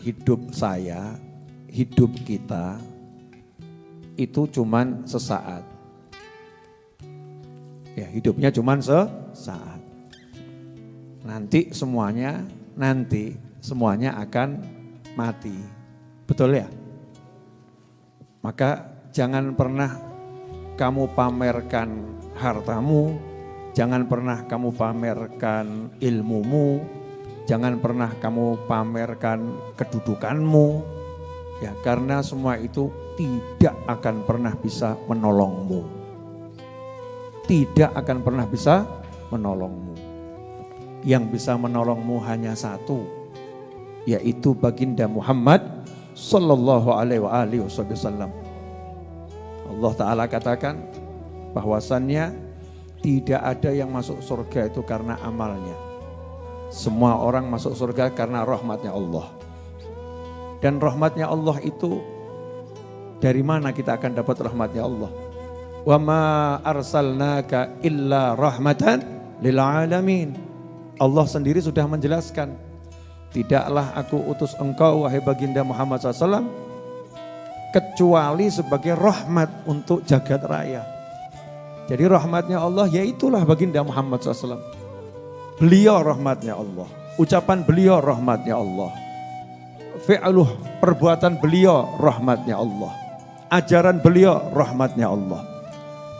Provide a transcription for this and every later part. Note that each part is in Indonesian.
hidup saya, hidup kita itu cuman sesaat. Ya, hidupnya cuman sesaat. Nanti semuanya akan mati. Betul ya? Maka jangan pernah kamu pamerkan hartamu, jangan pernah kamu pamerkan ilmumu, jangan pernah kamu pamerkan kedudukanmu. Ya, karena semua itu tidak akan pernah bisa menolongmu. Tidak akan pernah bisa menolongmu. Yang bisa menolongmu hanya satu, yaitu baginda Muhammad sallallahu alaihi wasallam. Allah Ta'ala katakan bahwasannya tidak ada yang masuk surga itu karena amalnya. Semua orang masuk surga karena rahmatnya Allah. Dan rahmatnya Allah itu, dari mana kita akan dapat rahmatnya Allah? Wa ma arsalnaka illa rahmatan lil alamin. Allah sendiri sudah menjelaskan, tidaklah aku utus engkau wahai baginda Muhammad SAW kecuali sebagai rahmat untuk jagat raya. Jadi rahmatnya Allah yaitulah baginda Muhammad SAW. Beliau rahmatnya Allah, ucapan beliau rahmatnya Allah, fi'luh perbuatan beliau rahmatnya Allah, ajaran beliau rahmatnya Allah.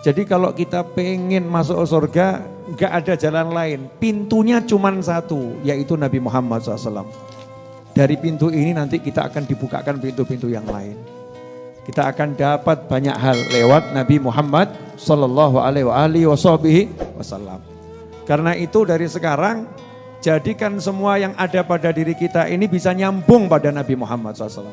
Jadi kalau kita pengen masuk surga, gak ada jalan lain, pintunya cuma satu, yaitu Nabi Muhammad SAW. Dari pintu ini nanti kita akan dibukakan pintu-pintu yang lain. Kita akan dapat banyak hal lewat Nabi Muhammad sallallahu alaihi wasallam. Karena itu dari sekarang jadikan semua yang ada pada diri kita ini bisa nyambung pada Nabi Muhammad SAW.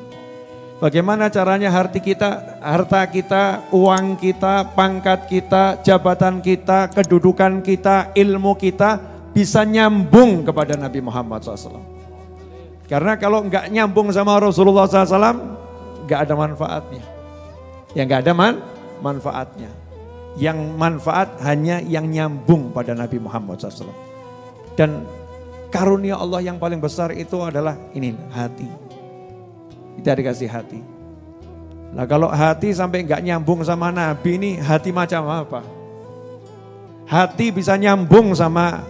Bagaimana caranya harta kita, uang kita, pangkat kita, jabatan kita, kedudukan kita, ilmu kita bisa nyambung kepada Nabi Muhammad SAW. Karena kalau enggak nyambung sama Rasulullah SAW, enggak ada manfaatnya. Yang enggak ada manfaatnya. Yang manfaat hanya yang nyambung pada Nabi Muhammad SAW. Dan karunia Allah yang paling besar itu adalah ini, hati. Kita dikasih hati. Nah kalau hati sampai enggak nyambung sama Nabi ini, hati macam apa? Hati bisa nyambung sama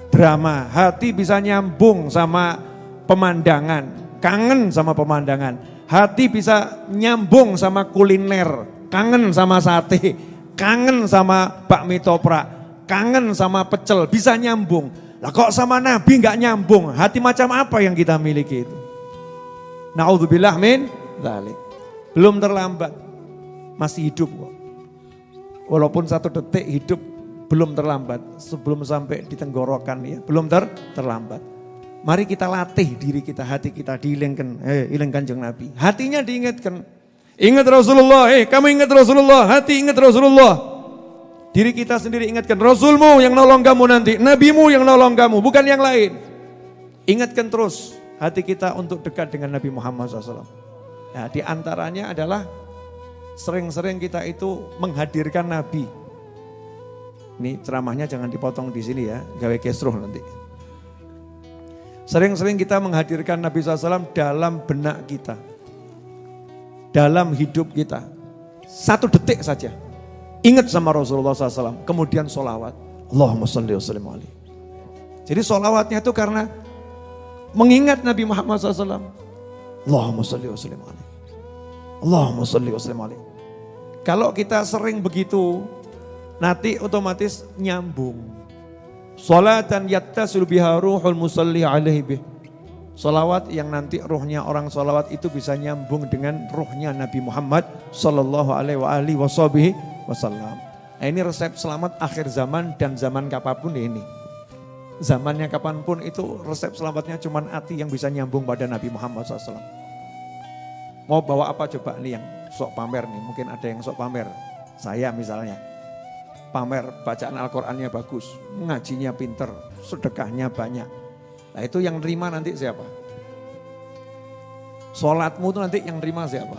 drama, hati bisa nyambung sama pemandangan, kangen sama pemandangan. Hati bisa nyambung sama kuliner, kangen sama sate, kangen sama bakmi toprak, kangen sama pecel, bisa nyambung. Lah kok sama Nabi enggak nyambung, hati macam apa yang kita miliki itu? Na'udzubillah min dzalik. Belum terlambat, masih hidup kok. Walaupun 1 detik hidup belum terlambat, sebelum sampai di tenggorokan ya, belum terlambat. Mari kita latih diri kita, hati kita diilingkan, iling Kanjeng Nabi. Hatinya diingatkan. Ingat Rasulullah, kamu ingat Rasulullah, hati ingat Rasulullah. Diri kita sendiri ingatkan, Rasulmu yang nolong kamu nanti, Nabimu yang nolong kamu, bukan yang lain. Ingatkan terus hati kita untuk dekat dengan Nabi Muhammad SAW. Nah, di antaranya adalah sering-sering kita itu menghadirkan Nabi. Ini ceramahnya jangan dipotong di sini ya, gawe kesruh nanti. Sering-sering kita menghadirkan Nabi SAW dalam benak kita. Dalam hidup kita. 1 detik saja. Ingat sama Rasulullah SAW. Kemudian sholawat. Allahumma sholli wa sallim alaihi. Jadi sholawatnya itu karena mengingat Nabi Muhammad SAW. Allahumma sholli wa sallim alaihi. Allahumma sholli wa sallim alaihi. Kalau kita sering begitu, nanti otomatis nyambung. Salatan yattasil biha ruhul musalli alaihi bih. Salawat yang nanti ruhnya orang salawat itu bisa nyambung dengan ruhnya Nabi Muhammad sallallahu alaihi wasallam. Nah, ini resep selamat akhir zaman dan zaman kapanpun ini. Zamannya kapanpun itu resep selamatnya cuman hati yang bisa nyambung pada Nabi Muhammad SAW. Mau bawa apa coba nih yang sok pamer nih, mungkin ada yang sok pamer. Saya misalnya. Pamer bacaan Al-Qur'annya bagus, ngajinya pinter, sedekahnya banyak. Nah itu yang terima nanti siapa? Sholatmu itu nanti yang terima siapa?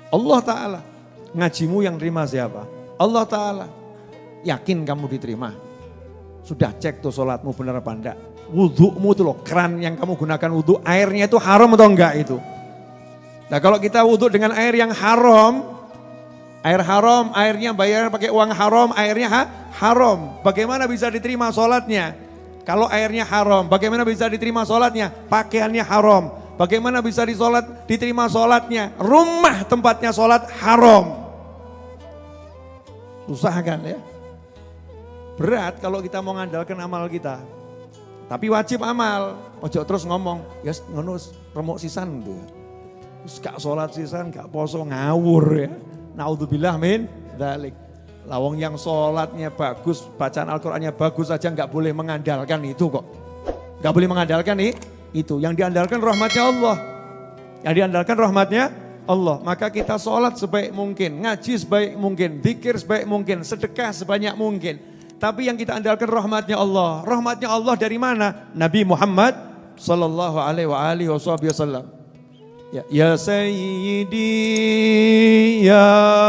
Allah Ta'ala. Ngajimu yang terima siapa? Allah Ta'ala. Yakin kamu diterima? Sudah cek tuh sholatmu benar apa enggak? Wudhumu itu loh, keran yang kamu gunakan wudhu, airnya itu haram atau enggak itu. Nah kalau kita wudhu dengan air yang haram, air haram, airnya bayar pakai uang haram, airnya haram. Bagaimana bisa diterima sholatnya? Kalau airnya haram, bagaimana bisa diterima sholatnya? Pakaiannya haram. Bagaimana bisa diterima sholatnya? Rumah tempatnya sholat haram. Susah kan ya? Berat kalau kita mau ngandalkan amal kita. Tapi wajib amal. Ojo terus ngomong, ya ngono remuk sisan tuh. Terus gak sholat sisan, gak poso, ngawur ya. Naudzubillah min dzalik. Lawong yang sholatnya bagus, bacaan Al-Qur'annya bagus saja gak boleh mengandalkan itu kok. Gak boleh mengandalkan itu. Yang diandalkan rahmatnya Allah. Yang diandalkan rahmatnya Allah. Maka kita sholat sebaik mungkin, ngaji sebaik mungkin, zikir sebaik mungkin, sedekah sebanyak mungkin. Tapi yang kita andalkan rahmatnya Allah. Rahmatnya Allah dari mana? Nabi Muhammad sallallahu alaihi wasallam. Ya Sayyidi ya